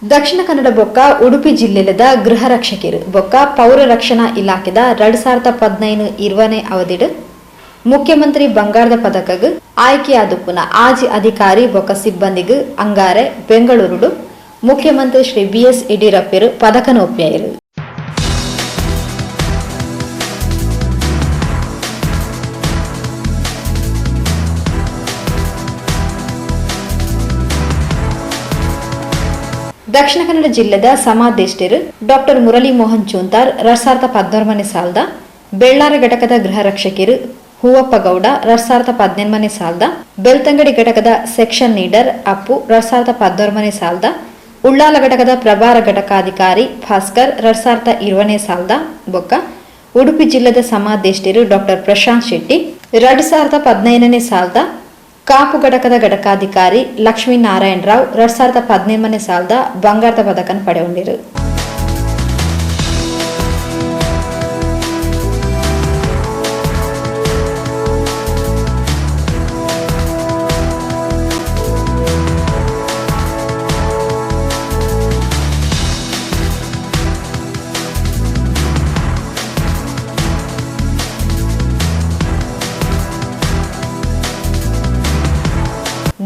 ದಕ್ಷಿಣ ಕನ್ನಡ ಬೊಕ್ಕ ಉಡುಪಿ ಜಿಲ್ಲೆದ ಗೃಹ ರಕ್ಷಕರು ಬೊಕ್ಕ ಪೌರ ರಕ್ಷಣಾ ಇಲಾಖೆದ 2015-20 ಅವಧಿಡ್ ಮುಖ್ಯಮಂತ್ರಿ ಬಂಗಾರದ ಪದಕಗ್ ಆಯ್ಕೆಯಾದುಪ್ಪುನ ಆಜಿ ಅಧಿಕಾರಿ ಬೊಕ್ಕ ಸಿಬ್ಬಂದಿಗ್ ಅಂಗಾರೆ ಬೆಂಗಳೂರುಡು ಮುಖ್ಯಮಂತ್ರಿ ಶ್ರೀ BS ಯಡಿಯೂರಪ್ಪರು ಪದಕನ ಒಪ್ಪಿಯಾಯಿರು. ದಕ್ಷಿಣ ಕನ್ನಡ ಜಿಲ್ಲೆದ ಸಮಾದೇಷ್ಟರು ಡಾಕ್ಟರ್ ಮುರಳಿ ಮೋಹನ್ ಚೂಂತಾರ್ 2016 ಸಾಲದ ಬೆಳ್ಳಾರ ಘಟಕದ ಗೃಹ ರಕ್ಷಕರು ಹೂವಪ್ಪ ಗೌಡ 2018 ಸಾಲದ ಬೆಳ್ತಂಗಡಿ ಘಟಕದ ಸೆಕ್ಷನ್ ಲೀಡರ್ ಅಪ್ಪು 2016 ಸಾಲದ ಉಳ್ಳಾಲ ಘಟಕದ ಪ್ರಭಾರ ಘಟಕಾಧಿಕಾರಿ ಭಾಸ್ಕರ್ 2020 ಸಾಲದ ಬೊಕ್ಕ ಉಡುಪಿ ಜಿಲ್ಲೆದ ಸಮಾದೇಷ್ಟರು ಡಾಕ್ಟರ್ ಪ್ರಶಾಂತ್ ಶೆಟ್ಟಿ 2015 ಸಾಲದ ಕಾಪು ಘಟಕದ ಘಟಕಾಧಿಕಾರಿ ಲಕ್ಷ್ಮೀನಾರಾಯಣ ರಾವ್ 2018 ಸಾಲದ ಬಂಗಾರದ ಪದಕನ ಪಡೆಯುಂಡಿರು.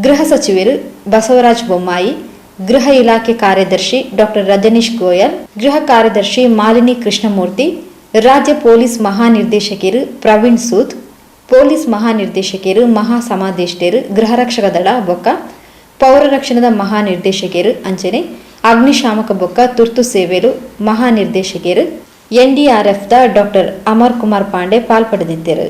ಗೃಹ ಸಚಿವರು ಬಸವರಾಜ ಬೊಮ್ಮಾಯಿ, ಗೃಹ ಇಲಾಖೆ ಕಾರ್ಯದರ್ಶಿ ಡಾಕ್ಟರ್ ರಜನೀಶ್ ಗೋಯಲ್, ಗೃಹ ಕಾರ್ಯದರ್ಶಿ ಮಾಲಿನಿ ಕೃಷ್ಣಮೂರ್ತಿ, ರಾಜ್ಯ ಪೊಲೀಸ್ ಮಹಾನಿರ್ದೇಶಕರು ಪ್ರವೀಣ್ ಸೂದ್, ಪೊಲೀಸ್ ಮಹಾನಿರ್ದೇಶಕರು ಮಹಾ ಸಮಾದೇಷ್ಟರು ಗೃಹ ರಕ್ಷಕ ದಳ ಬೊಕ್ಕ ಪೌರ ರಕ್ಷಣದ ಮಹಾನಿರ್ದೇಶಕರು ಅಂಚನೆ ಅಗ್ನಿಶಾಮಕ ಬೊಕ್ಕ ತುರ್ತು ಸೇವೆಲು ಮಹಾನಿರ್ದೇಶಕರು NDRF ದ ಡಾಕ್ಟರ್ ಅಮರ್ ಕುಮಾರ್ ಪಾಂಡೆ ಪಾಲ್ಪಡೆದಿದ್ದರು.